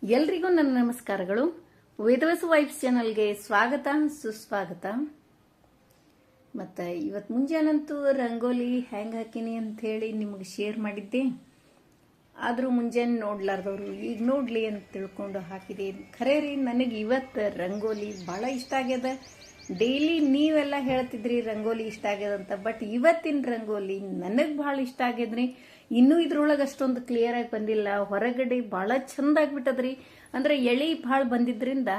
ಎಲ್ರಿಗೂ ನನ್ನ ನಮಸ್ಕಾರಗಳು. ವೇದವಸು ವೈಬ್ಸ್ ಚಾನಲ್ಗೆ ಸ್ವಾಗತ ಸುಸ್ವಾಗತ. ಮತ್ತು ಇವತ್ತು ಮುಂಜಾನಂತೂ ರಂಗೋಲಿ ಹೆಂಗೆ ಹಾಕೀನಿ ಅಂಥೇಳಿ ನಿಮಗೆ ಶೇರ್ ಮಾಡಿದ್ದೆ. ಆದರೂ ಮುಂಜಾನೆ ನೋಡ್ಲಾರ್ದವ್ರು ಈಗ ನೋಡಲಿ ಅಂತ ತಿಳ್ಕೊಂಡು ಹಾಕಿದೆ. ಖರೇ ರೀ, ನನಗೆ ಇವತ್ತು ರಂಗೋಲಿ ಭಾಳ ಇಷ್ಟ ಆಗ್ಯದ. ಡೈಲಿ ನೀವೆಲ್ಲ ಹೇಳ್ತಿದ್ರಿ ರಂಗೋಲಿ ಇಷ್ಟ ಆಗ್ಯದಂತ, ಬಟ್ ಇವತ್ತಿನ ರಂಗೋಲಿ ನನಗೆ ಭಾಳ ಇಷ್ಟ ಆಗ್ಯದ್ರಿ. ಇನ್ನೂ ಇದ್ರೊಳಗೆ ಅಷ್ಟೊಂದು ಕ್ಲಿಯರ್ ಆಗಿ ಬಂದಿಲ್ಲ. ಹೊರಗಡೆ ಭಾಳ ಚಂದ ಆಗ್ಬಿಟ್ಟದ್ರಿ. ಅಂದ್ರೆ ಎಳಿ ಭಾಳ ಬಂದಿದ್ರಿಂದ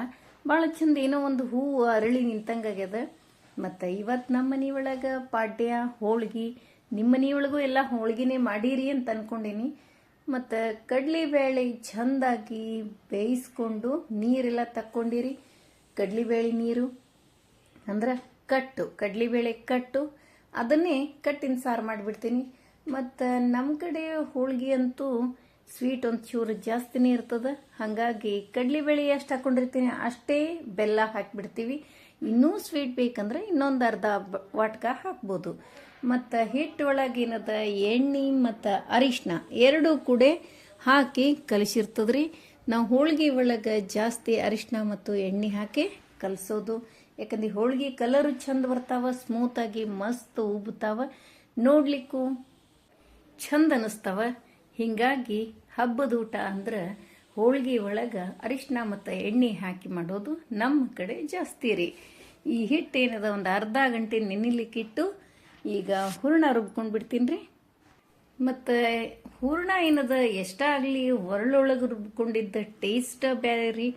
ಭಾಳ ಚಂದ ಏನೋ ಒಂದು ಹೂವು ಅರಳಿ ನಿಂತಂಗಾಗ್ಯದ. ಮತ್ತು ಇವತ್ತು ನಮ್ಮ ಮನೆಯೊಳಗೆ ಪಾಡ್ಯ ಹೋಳ್ಗಿ, ನಿಮ್ಮ ಮನೆಯೊಳಗೂ ಎಲ್ಲ ಹೋಳ್ಗಿನೇ ಮಾಡೀರಿ ಅಂತ ಅನ್ಕೊಂಡೀನಿ. ಮತ್ತು ಕಡ್ಲಿಬೇಳೆ ಚಂದಾಗಿ ಬೇಯಿಸ್ಕೊಂಡು ನೀರೆಲ್ಲ ತಕ್ಕೊಂಡಿರಿ. ಕಡ್ಲಿಬೇಳೆ ನೀರು ಅಂದ್ರೆ ಕಡ್ಲಿಬೇಳೆ ಕಟ್ಟು, ಅದನ್ನೇ ಕಟ್ಟಿನ ಸಾರು ಮಾಡಿಬಿಡ್ತೀನಿ. ಮತ್ತು ನಮ್ಮ ಕಡೆ ಹೋಳ್ಗೆ ಅಂತೂ ಸ್ವೀಟ್ ಒಂದು ಚೂರು ಜಾಸ್ತಿನೇ ಇರ್ತದೆ. ಹಾಗಾಗಿ ಕಡ್ಲಿಬೇಳೆ ಎಷ್ಟು ಹಾಕೊಂಡಿರ್ತೀನಿ ಅಷ್ಟೇ ಬೆಲ್ಲ ಹಾಕಿಬಿಡ್ತೀವಿ. ಇನ್ನೂ ಸ್ವೀಟ್ ಬೇಕಂದ್ರೆ ಇನ್ನೊಂದು ಅರ್ಧ ವಾಟ್ಕ ಹಾಕ್ಬೋದು. ಮತ್ತು ಹಿಟ್ಟು ಒಳಗೆ ಏನದ ಎಣ್ಣೆ ಮತ್ತು ಅರಿಶಿನ ಎರಡೂ ಕೂಡ ಹಾಕಿ ಕಲಿಸಿರ್ತದ್ರಿ. ನಾವು ಹೋಳ್ಗೆ ಒಳಗೆ ಜಾಸ್ತಿ ಅರಿಶಿನ ಮತ್ತು ಎಣ್ಣೆ ಹಾಕಿ ಕಲಸೋದು. ಯಾಕಂದ್ರೆ ಹೋಳ್ಗೆ ಕಲರು ಚಂದ ಬರ್ತಾವ, ಸ್ಮೂತಾಗಿ ಮಸ್ತ್ ಉಬ್ತಾವ, ನೋಡ್ಲಿಕ್ಕೂ ಚಂದ ಅನಿಸ್ತಾವ. ಹೀಗಾಗಿ ಹಬ್ಬದ ಊಟ ಅಂದ್ರೆ ಹೋಳ್ಗೆ ಒಳಗೆ ಅರಿಶಿನ ಮತ್ತು ಎಣ್ಣೆ ಹಾಕಿ ಮಾಡೋದು ನಮ್ಮ ಕಡೆ ಜಾಸ್ತಿ ರೀ. ಈ ಹಿಟ್ಟು ಏನದ ಒಂದು ಅರ್ಧ ಗಂಟೆ ನೆನಿಲಿಕ್ಕಿಟ್ಟು ಈಗ ಹೂರಣ ರುಬ್ಕೊಂಡು ಬಿಡ್ತೀನಿ ರೀ. ಮತ್ತು ಹೂರಣ ಏನದ ಎಷ್ಟಾಗಲಿ ಒರಳೊಳಗೆ ರುಬ್ಕೊಂಡಿದ್ದ ಟೇಸ್ಟ್ ಬೇರೆ ರೀ.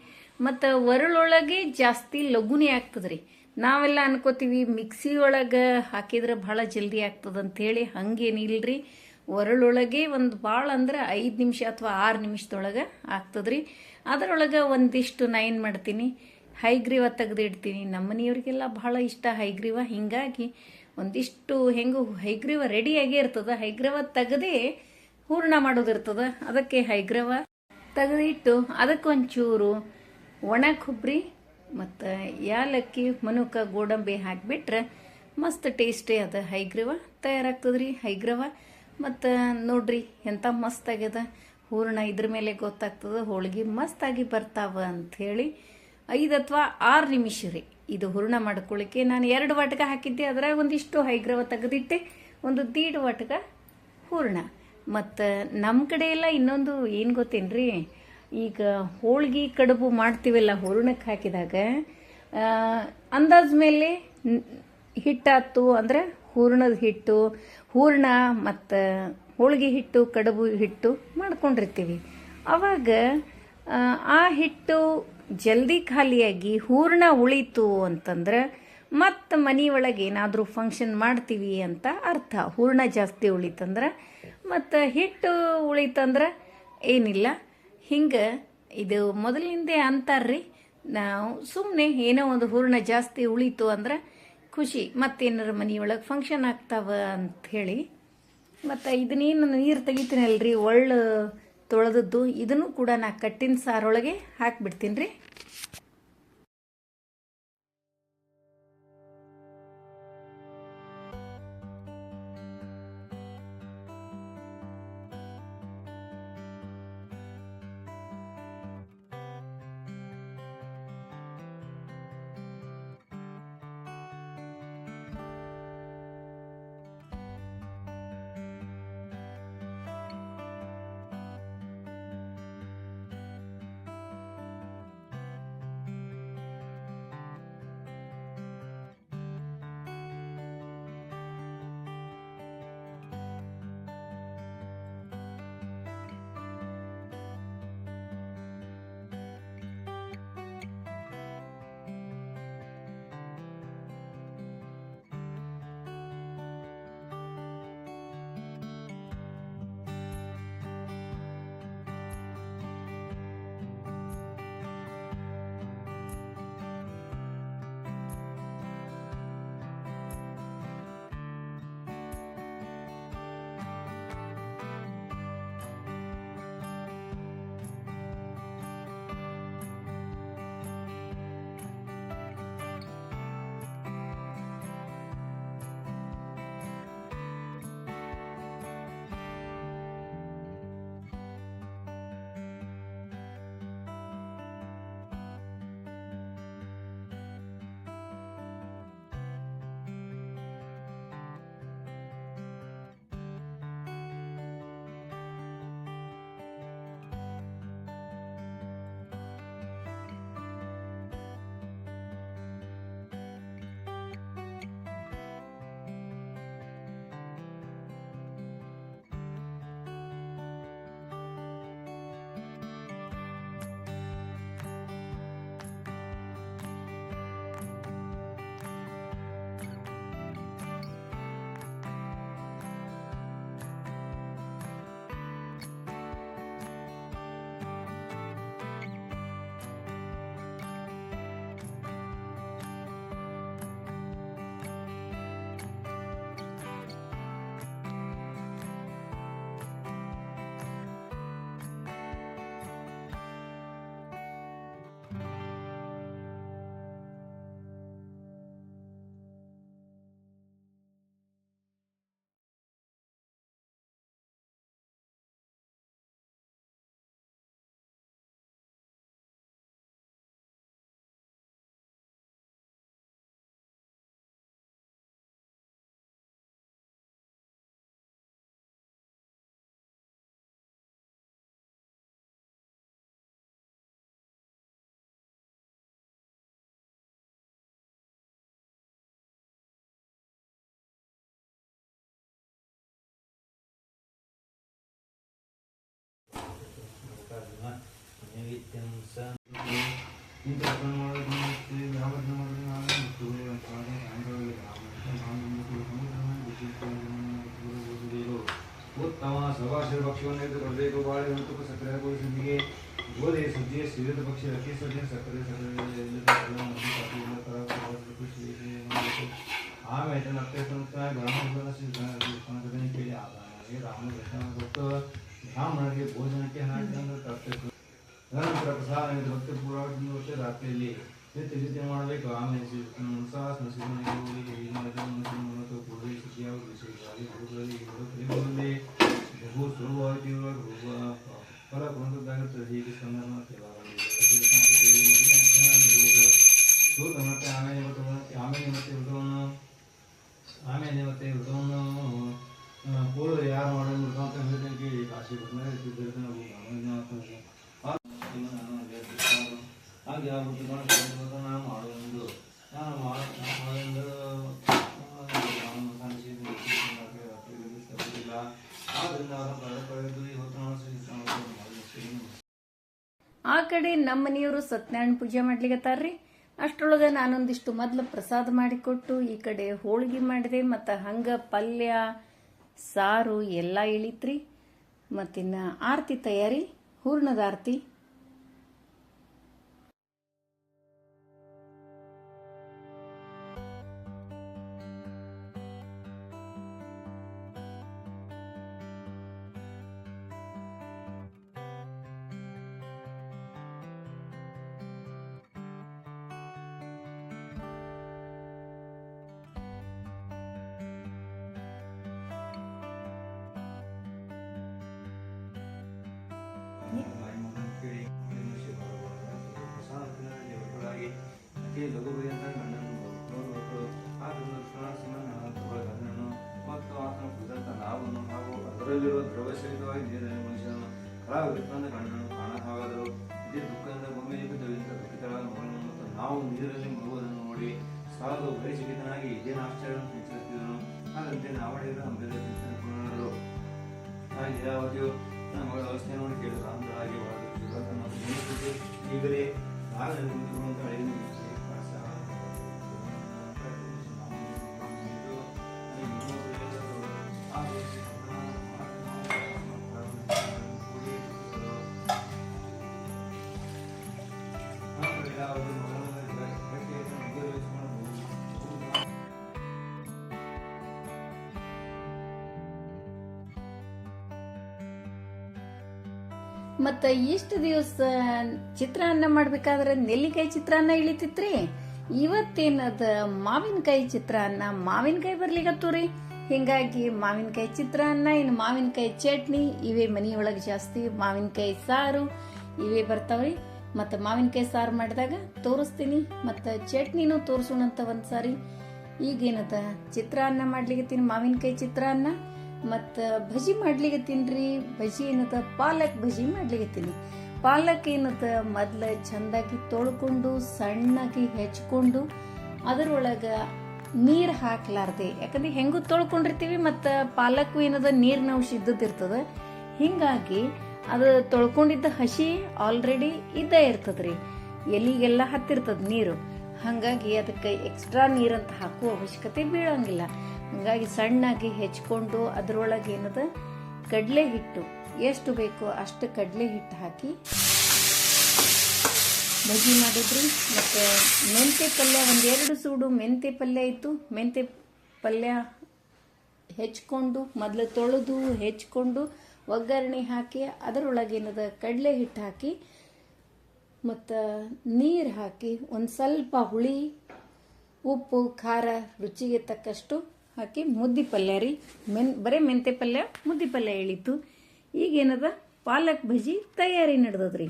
ಮತ್ತು ಒರಳೊಳಗೆ ಜಾಸ್ತಿ ಲಘುನೇ ಆಗ್ತದ್ರಿ. ನಾವೆಲ್ಲ ಅನ್ಕೋತೀವಿ ಮಿಕ್ಸಿ ಒಳಗೆ ಹಾಕಿದ್ರೆ ಭಾಳ ಜಲ್ದಿ ಆಗ್ತದಂಥೇಳಿ. ಹಂಗೇನಿಲ್ರಿ. ಒರಳೊಳಗೆ ಒಂದು ಭಾಳ ಅಂದ್ರೆ 5 ನಿಮಿಷ ಅಥವಾ 6 ನಿಮಿಷದೊಳಗೆ ಆಗ್ತದ್ರಿ. ಅದರೊಳಗೆ ಒಂದಿಷ್ಟು ನಾ ಏನು ಮಾಡ್ತೀನಿ, ಹೈಗ್ರೀವ ತೆಗೆದಿಡ್ತೀನಿ. ನಮ್ಮ ಮನೆಯವ್ರಿಗೆಲ್ಲ ಭಾಳ ಇಷ್ಟ ಹೈಗ್ರೀವ. ಹೀಗಾಗಿ ಒಂದಿಷ್ಟು ಹೆಂಗೂ ಹೈಗ್ರೀವ ರೆಡಿಯಾಗೇ ಇರ್ತದೆ. ಹೈಗ್ರೀವ ತೆಗೆದೇ ಹೂರಣ ಮಾಡೋದಿರ್ತದೆ. ಅದಕ್ಕೆ ಹೈಗ್ರೀವ ತೆಗೆದಿಟ್ಟು ಅದಕ್ಕೊಂಚೂರು ಒಣ ಕೊಬ್ಬರಿ ಮತ್ತು ಯಾಲಕ್ಕಿ, ಮನುಕ, ಗೋಡಂಬಿ ಹಾಕಿಬಿಟ್ರೆ ಮಸ್ತ್ ಟೇಸ್ಟೇ ಅದು ಹೈಗ್ರೀವ ತಯಾರಾಗ್ತದ್ರಿ. ಹೈಗ್ರೀವ ಮತ್ತು ನೋಡ್ರಿ ಎಂಥ ಮಸ್ತ್ ಆಗ್ಯದ ಹೂರಣ. ಇದ್ರ ಮೇಲೆ ಗೊತ್ತಾಗ್ತದೆ ಹೋಳ್ಗೆ ಮಸ್ತಾಗಿ ಬರ್ತಾವ ಅಂಥೇಳಿ. 5 ಅಥವಾ 6 ನಿಮಿಷ ರೀ ಇದು ಹೂರಣ ಮಾಡ್ಕೊಳ್ಳಿಕ್ಕೆ. ನಾನು 2 ವಾಟಕ ಹಾಕಿದ್ದೆ, ಅದ್ರಾಗ ಒಂದಿಷ್ಟು ಹೈಗ್ರೀವ ತೆಗೆದಿಟ್ಟೆ, ಒಂದು 1.5 ವಾಟಕ ಹೂರಣ. ಮತ್ತು ನಮ್ಮ ಕಡೆ ಎಲ್ಲ ಇನ್ನೊಂದು ಏನು ಗೊತ್ತೇನ್ರಿ, ಈಗ ಹೋಳ್ಗೆ ಕಡುಬು ಮಾಡ್ತೀವಲ್ಲ ಹೂರಣಕ್ಕೆ ಹಾಕಿದಾಗ ಅಂದಾಜು ಮೇಲೆ ಹಿಟ್ಟಾತು ಅಂದ್ರೆ ಹೂರಣದ ಹಿಟ್ಟು, ಹೂರಣ ಮತ್ತು ಹೋಳ್ಗೆ ಹಿಟ್ಟು, ಕಡುಬು ಹಿಟ್ಟು ಮಾಡ್ಕೊಂಡಿರ್ತೀವಿ. ಆವಾಗ ಆ ಹಿಟ್ಟು ಜಲ್ದಿ ಖಾಲಿಯಾಗಿ ಹೂರಣ ಉಳಿತು ಅಂತಂದ್ರೆ ಮತ್ತು ಮನೆಯೊಳಗೆ ಏನಾದರೂ ಫಂಕ್ಷನ್ ಮಾಡ್ತೀವಿ ಅಂತ ಅರ್ಥ. ಹೂರಣ ಜಾಸ್ತಿ ಉಳಿತಂದ್ರೆ ಮತ್ತು ಹಿಟ್ಟು ಉಳಿತಂದ್ರೆ ಏನಿಲ್ಲ. ಹಿಂಗೆ ಇದು ಮೊದಲಿಂದೇ ಅಂತಾರ್ರಿ. ನಾವು ಸುಮ್ಮನೆ ಏನೋ ಒಂದು ಹೂರಣ ಜಾಸ್ತಿ ಉಳಿತು ಅಂದ್ರೆ ಖುಷಿ, ಮತ್ತೇನಾರ ಮನೆಯೊಳಗೆ ಫಂಕ್ಷನ್ ಆಗ್ತಾವ ಅಂಥೇಳಿ. ಮತ್ತು ಇದನ್ನೇನು ನೀರು ತೆಗಿತೀನಲ್ರಿ ಒಳ್ಳೆ ತೊಳೆದದ್ದು, ಇದನ್ನು ಕೂಡ ನಾ ಕಟ್ಟಿನ ಸಾರೊಳಗೆ ಹಾಕಿಬಿಡ್ತೀನಿ ರೀ. ಉತ್ತಮ ಸಭಾಷರ ಭಕ್ಷ್ಯವನ್ನು ಕೊಡಬೇಕು. ಬಾಳೆ ತುಪ್ಪ ಸಕ್ಕರೆ ಗೋಧಿಗೆ ಗೋಧಿ ಸಜ್ಜೆ ಸಿರಿದ ಪಕ್ಷಿ ಅಕ್ಕಿ ಸಜ್ಜೆ ಸಕ್ಕರೆ ಆಮೇಲೆ ಮತ್ತೆ ಕೇಳಿ ಬ್ರಾಹ್ಮಣರಿಗೆ ಭೋಜನಕ್ಕೆ ತಪ್ಪಬೇಕು. ನಂತರ ಪ್ರಸಾದ ಭಕ್ತಿ ಪೂರ್ವ ರಾತ್ರಿಯಲ್ಲಿ ನಿತ್ಯ ಮಾಡಬೇಕು. ಆಮೇಲೆ ಬಹು ಸುಲಭವಾಗಿ ಫಲ ಕೊಂಡದ್ದಾಗುತ್ತದೆ. ಹೀಗೆ ಮತ್ತೆ ವೃತವನ್ನು ಪೂರ್ವ ಯಾರು ಮಾಡೋದು ಮೃತ ಅಂತ ಹೇಳಿದಂಗೆ ಕಾಶಿ ಹಾಗೆ ಆ ವೃತ್ತಗಳನ್ನು ನಾನು ಮಾಡುವುದು ಆ ಕಡೆ ನಮ್ಮ ಮನೆಯವರು ಸತ್ಯನಾರಾಯಣ ಪೂಜೆ ಮಾಡ್ಲಿಕತ್ತಾರ್ರಿ. ಅಷ್ಟರೊಳಗೆ ನಾನೊಂದಿಷ್ಟು ಮೊದಲು ಪ್ರಸಾದ ಮಾಡಿಕೊಟ್ಟು ಈ ಕಡೆ ಹೋಳಿಗೆ ಮಾಡಿದೆ. ಮತ್ತು ಹಂಗೆ ಪಲ್ಯ ಸಾರು ಎಲ್ಲ ಇಳಿತ್ರಿ. ಮತ್ತಿನ್ನು ಆರತಿ ತಯಾರಿ, ಹೂರ್ಣದ ಆರತಿ. ಅದರಲ್ಲಿರುವ ದ್ರವ್ಯಸಹಿತವಾಗಿ ನೀರಿನ ಮನುಷ್ಯನನ್ನು ಕಳಾವಿರುತ್ತಾನೆ ಗಂಡನು ಕಾಣಹಾಗಾದರೂ ಇದೇ ದುಃಖದಿಂದ ಭೂಮಿಯಲ್ಲಿ ದುಃಖಿತರಾದ ಮಗನನ್ನು ಮತ್ತು ನಾವು ನೀರಲ್ಲಿ ಮುಳುಗುವುದನ್ನು ನೋಡಿ ಸಾಧು ಭಯಚಕಿತನಾಗಿ ಇದೇನು ಆಶ್ಚರ್ಯವನ್ನು ಚಿಂತಿಸುತ್ತಿದ್ದನು. ಹಾಗಂತೆ ನಾವಡಿಗರ ಅಂಬೆದ ಚಿಂತನೆ ಪೂರ್ಣರು. ಹಾಗೆ ಯಾವತ್ತಿಯೂ ನನ್ನ ಮಗಳ ಅವಸ್ಥೆ ನೋಡಿ ಕೇಳಿದ ಅಂದರಾಗಿ ಈಗಲೇ ಅಂತ ಮತ್ತು ಇಷ್ಟು ದಿವಸ ಚಿತ್ರಾನ್ನ ಮಾಡ್ಬೇಕಾದ್ರೆ ನೆಲ್ಲಿಕಾಯಿ ಚಿತ್ರಾನ್ನ ಇಳಿತಿತ್ರಿ. ಇವತ್ತೇನದ ಮಾವಿನಕಾಯಿ ಚಿತ್ರಾನ್ನ, ಮಾವಿನಕಾಯಿ ಬರ್ಲಿಕತ್ತೂರಿ. ಹಿಂಗಾಗಿ ಮಾವಿನಕಾಯಿ ಚಿತ್ರಾನ್ನ, ಇನ್ನು ಮಾವಿನಕಾಯಿ ಚಟ್ನಿ ಇವೇ ಮನೆಯೊಳಗೆ ಜಾಸ್ತಿ. ಮಾವಿನಕಾಯಿ ಸಾರು ಇವೇ ಬರ್ತಾವ್ರಿ. ಮತ್ತು ಮಾವಿನಕಾಯಿ ಸಾರು ಮಾಡಿದಾಗ ತೋರಿಸ್ತೀನಿ, ಮತ್ತು ಚಟ್ನಿನೂ ತೋರಿಸೋಣಂತ ಒಂದ್ಸಾರಿ. ಈಗೇನದ ಚಿತ್ರಾನ್ನ ಮಾಡ್ಲಿಕತ್ತೀನಿ, ಮಾವಿನಕಾಯಿ ಚಿತ್ರಾನ್ನ. ಮತ್ತು ಬಜ್ಜಿ ಮಾಡ್ಲಿಕತ್ತೀನಿ. ಬಜ್ಜಿ ಏನದ ಪಾಲಕ್ ಬಜ್ಜಿ ಮಾಡ್ಲಿಕತ್ತೀನಿ. ಪಾಲಕ್ ಏನದ ಮೊದ್ಲು ಚೆಂದಾಗಿ ತೊಳ್ಕೊಂಡು ಸಣ್ಣಗೆ ಹೆಚ್ಕೊಂಡು ಅದರೊಳಗೆ ನೀರು ಹಾಕ್ಲಾರ್ದೆ, ಯಾಕಂದ್ರೆ ಹೆಂಗೂ ತೊಳ್ಕೊಂಡಿರ್ತೀವಿ ಮತ್ತು ಪಾಲಕ್ ಏನದ ನೀರಿನ ಅಂಶ ಇದ್ದದಿರ್ತದೆ. ಹಿಂಗಾಗಿ ಅದು ತೊಳ್ಕೊಂಡಿದ್ದ ಹಸಿ ಆಲ್ರೆಡಿ ಇದ್ದೇ ಇರ್ತದ್ರಿ, ಎಲಿಗೆಲ್ಲ ಹತ್ತಿರ್ತದ ನೀರು. ಹಾಗಾಗಿ ಅದಕ್ಕೆ ಎಕ್ಸ್ಟ್ರಾ ನೀರಂತ ಹಾಕುವ ಅವಶ್ಯಕತೆ ಬೀಳಂಗಿಲ್ಲ. ಹಾಗಾಗಿ ಸಣ್ಣಾಗಿ ಹೆಚ್ಕೊಂಡು ಅದರೊಳಗೆ ಏನದ ಕಡಲೆ ಹಿಟ್ಟು ಎಷ್ಟು ಬೇಕೋ ಅಷ್ಟು ಕಡಲೆ ಹಿಟ್ಟು ಹಾಕಿ ಬಜ್ಜಿ ಮಾಡಿದ್ರಿ. ಮತ್ತು ಮೆಂತೆ ಪಲ್ಯ ಒಂದೆರಡು ಸೂಡು ಮೆಂತೆ ಪಲ್ಯ ಇತ್ತು. ಮೆಂತೆ ಪಲ್ಯ ಹೆಚ್ಕೊಂಡು ಮೊದಲು ತೊಳೆದು ಹೆಚ್ಕೊಂಡು ಒಗ್ಗರಣೆ ಹಾಕಿ ಅದರೊಳಗೆ ಏನದ ಕಡಲೆ ಹಿಟ್ಟು ಹಾಕಿ ಮತ್ತು ನೀರು ಹಾಕಿ ಒಂದು ಸ್ವಲ್ಪ ಹುಳಿ, ಉಪ್ಪು, ಖಾರ ರುಚಿಗೆ ತಕ್ಕಷ್ಟು ಹಾಕಿ ಮುದ್ದೆ ಪಲ್ಯ ರೀ. ಬರೀ ಮೆಂತೆ ಪಲ್ಯ ಮುದ್ದೆ ಪಲ್ಯ ಇಳಿತು. ಈಗೇನದ ಪಾಲಕ್ ಬಜ್ಜಿ ತಯಾರಿ ನಡೆದದ್ರಿ.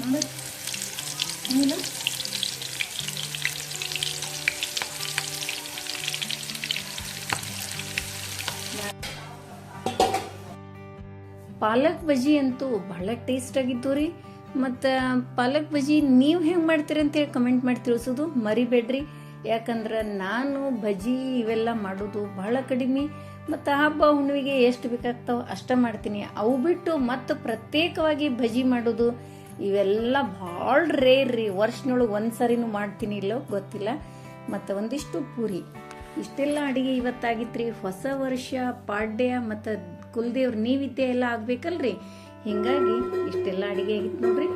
ನೋಡಿ ನೀನು ಪಾಲಕ್ ಬಜ್ಜಿ ಅಂತೂ ಬಹಳ ಟೇಸ್ಟ್ ಆಗಿತ್ತು ರೀ. ಮತ್ತು ಪಾಲಕ್ ಬಜ್ಜಿ ನೀವು ಹೆಂಗೆ ಮಾಡ್ತೀರಿ ಅಂತೇಳಿ ಕಮೆಂಟ್ ಮಾಡಿ ತಿಳಿಸೋದು ಮರಿಬೇಡ್ರಿ. ಯಾಕಂದ್ರೆ ನಾನು ಬಜ್ಜಿ ಇವೆಲ್ಲ ಮಾಡೋದು ಬಹಳ ಕಡಿಮೆ. ಮತ್ತು ಹಬ್ಬ ಹುಣ್ಣಿಮೆಗೆ ಎಷ್ಟು ಬೇಕಾಗ್ತಾವೆ ಅಷ್ಟ ಮಾಡ್ತೀನಿ. ಅವು ಬಿಟ್ಟು ಮತ್ತು ಪ್ರತ್ಯೇಕವಾಗಿ ಬಜ್ಜಿ ಮಾಡೋದು ಇವೆಲ್ಲ ಭಾಳ ರೇರ್ ರೀ. ವರ್ಷನೊಳಗೆ ಒಂದು ಸರಿನೂ ಮಾಡ್ತೀನಿ ಇಲ್ಲೋ ಗೊತ್ತಿಲ್ಲ. ಮತ್ತು ಒಂದಿಷ್ಟು ಪೂರಿ ಇಷ್ಟೆಲ್ಲ ಅಡಿಗೆ ಇವತ್ತಾಗಿತ್ರಿ. ಹೊಸ ವರ್ಷ, ಪಾಡ್ಯ ಮತ್ತು ಕುಲದೇವ್ರ ನೈವೇದ್ಯ ಎಲ್ಲ ಆಗ್ಬೇಕಲ್ರಿ. ಹಿಂಗಾಗಿ ಇಷ್ಟೆಲ್ಲ ಅಡಿಗೆ ಆಗಿತ್ತು ನೋಡ್ರಿ.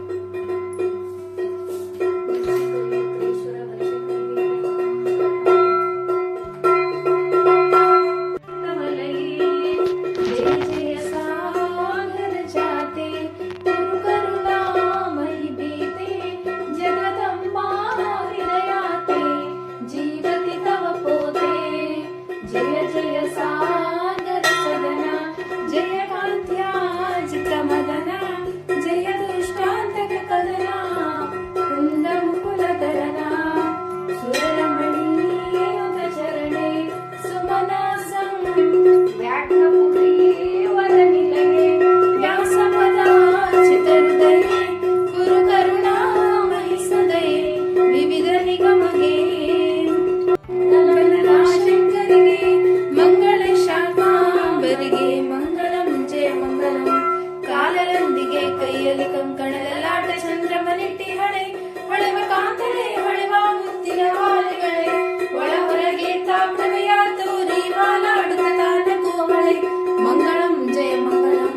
ಕೈಯಲ್ಲಿ ಕಂಕಣದಲ್ಲಾಟ ಚಂದ್ರಮನಿಟ್ಟಿ ಹೊಳೆವ ಕಾಂತಳೆ ಹೊಳೆವ ಮುತ್ತಿನ ವಾಲೆಗಳೇ ಒಳ ಹೊರಗೆ ತಾಪ್ರವೆಯ ತೋರಿ ವಾಲಾಡುತ್ತ ತಾನಗೂ ಮಳೆ ಮಂಗಳಂ ಜಯ ಮಂಗಳಂ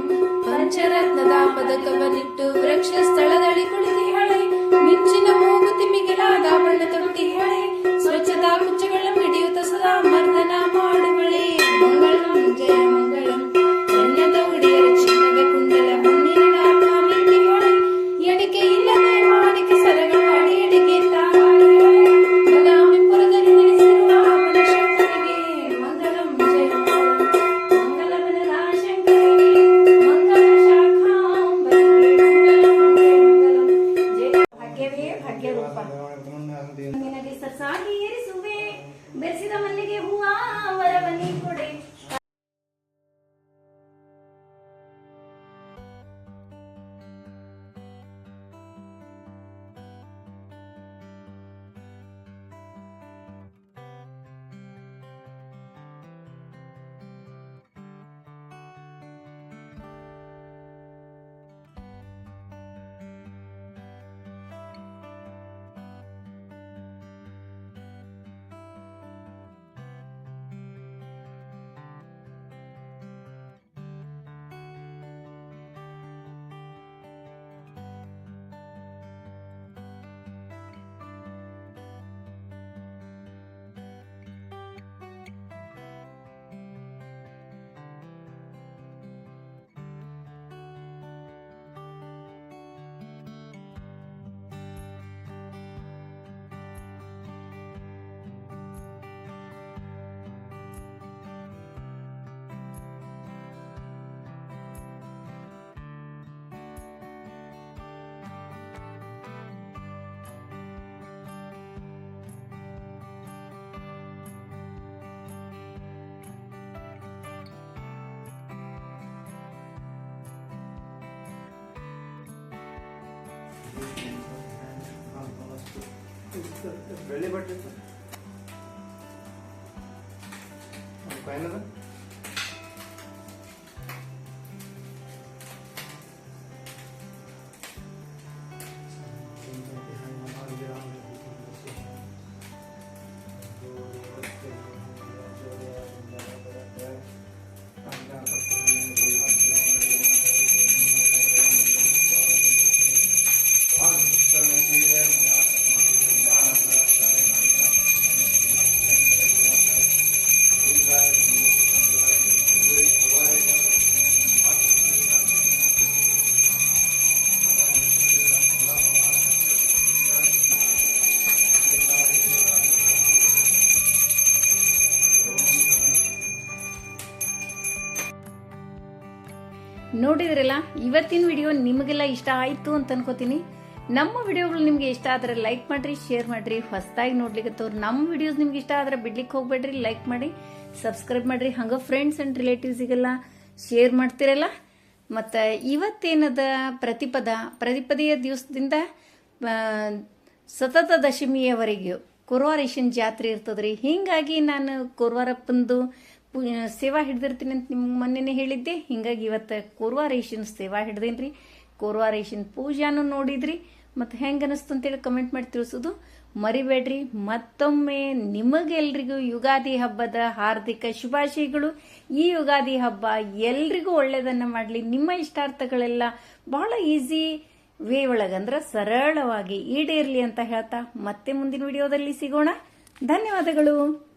ಪಂಚರತ್ನದ ಪದಕವನಿಟ್ಟು ವೃಕ್ಷ ಸ್ಥಳದಳಿ ಕುಳಿತಿ ಹಳೆ ಮಿಂಚಿನ ಮೂಗುತಿ ಮಿಗಿಲಾದ ಬಣ್ಣ ತೊಟ್ಟಿ ಹಳೆ ಸ್ವಚ್ಛತಾ ಕುಚ್ಚಗಳ ಮಿಡಿಯುತ್ತ ಸದಾ ಮರ್ದನ ಮಾಡುವಳೆ ಮಂಗಳಂ ಜಯ ಮಂಗಳಂ ಧನ್ಯದ ಉಡಿಯರ ಚಿನ್ನದ ಕುಂಡಲ ಮುನ್ನಿನ ಎಡಿಕೆ ಇಲ್ಲದೆ ಮಾಡಿಕೆ ಸರಗಳ ಅಡಿಯಡಿಗೆ ಬದಾಮಿಪುರದಲ್ಲಿ ನೆಲೆಸಿರುವ ಶಂಕರಿಗೆ ಮಂಗಳಂ ಜಯ ಮಂಗಳವನ ಶಂಕರಿಗೆ ಮಂಗಳ ಶಾಖಾಂಬರಿಗೆ ಮಂಗಳಂ ಜಯ ಭಾಗ್ಯವೇ ಭಾಗ್ಯರೂಪ ನಿನಗೆ ಸಸಾಗಿ ಏರಿಸುವೆ ಬೆರೆಸಿದ ಮಲ್ಲಿಗೆ ಹೂವ ವರವನಿ ಕೊಡೆ. ಬೆಳ್ಳಿ ಬಟ್ಟೆ ಕಾಯಿನದ ನೋಡಿದ್ರಲ್ಲ, ಇವತ್ತಿನ ವಿಡಿಯೋ ನಿಮಗೆಲ್ಲ ಇಷ್ಟ ಆಯಿತು ಅಂತ ಅನ್ಕೋತೀನಿ. ನಮ್ಮ ವಿಡಿಯೋಗಳು ನಿಮ್ಗೆ ಇಷ್ಟ ಆದ್ರೆ ಲೈಕ್ ಮಾಡ್ರಿ, ಶೇರ್ ಮಾಡ್ರಿ. ಹೊಸದಾಗಿ ನೋಡ್ಲಿಕ್ಕೆ ನಮ್ಮ ವಿಡಿಯೋಸ್ ನಿಮ್ಗೆ ಇಷ್ಟ ಆದ್ರೆ ಬಿಡ್ಲಿಕ್ಕೆ ಹೋಗ್ಬೇಡ್ರಿ, ಲೈಕ್ ಮಾಡಿ, ಸಬ್ಸ್ಕ್ರೈಬ್ ಮಾಡ್ರಿ. ಹಂಗ ಫ್ರೆಂಡ್ಸ್ ಅಂಡ್ ರಿಲೇಟಿವ್ಸಿಗೆಲ್ಲ ಶೇರ್ ಮಾಡ್ತಿರಲ್ಲ. ಮತ್ತು ಇವತ್ತೇನದ ಪ್ರತಿಪದೆಯ ದಿವಸದಿಂದ ಸತತ ದಶಮಿಯವರೆಗೂ ಕೊರ್ವಾರೇಶನ್ ಜಾತ್ರೆ ಇರ್ತದ್ರಿ. ಹಿಂಗಾಗಿ ನಾನು ಕೊರ್ವಾರಪ್ಪಂದು ಸೇವಾ ಹಿಡ್ದಿರ್ತೀನಿ ಅಂತ ನಿಮ್ಗೆ ಮೊನ್ನೆನೇ ಹೇಳಿದ್ದೆ. ಹಿಂಗಾಗಿ ಇವತ್ತು ಕೊರ್ವಾರೇಶನ್ ಸೇವಾ ಹಿಡ್ದೇನ್ರಿ. ಕೊರ್ವಾರೇಶನ್ ಪೂಜಾನು ನೋಡಿದ್ರಿ. ಮತ್ತು ಹೆಂಗೆ ಅನಿಸ್ತು ಅಂತೇಳಿ ಕಮೆಂಟ್ ಮಾಡಿ ತಿಳಿಸೋದು ಮರಿಬೇಡ್ರಿ. ಮತ್ತೊಮ್ಮೆ ನಿಮಗೆಲ್ರಿಗೂ ಯುಗಾದಿ ಹಬ್ಬದ ಹಾರ್ದಿಕ ಶುಭಾಶಯಗಳು. ಈ ಯುಗಾದಿ ಹಬ್ಬ ಎಲ್ರಿಗೂ ಒಳ್ಳೇದನ್ನ ಮಾಡಲಿ. ನಿಮ್ಮ ಇಷ್ಟಾರ್ಥಗಳೆಲ್ಲ ಬಹಳ ಈಸಿ ವೇ ಒಳಗಂದ್ರೆ ಸರಳವಾಗಿ ಈಡೇರ್ಲಿ ಅಂತ ಹೇಳ್ತಾ ಮತ್ತೆ ಮುಂದಿನ ವಿಡಿಯೋದಲ್ಲಿ ಸಿಗೋಣ. ಧನ್ಯವಾದಗಳು.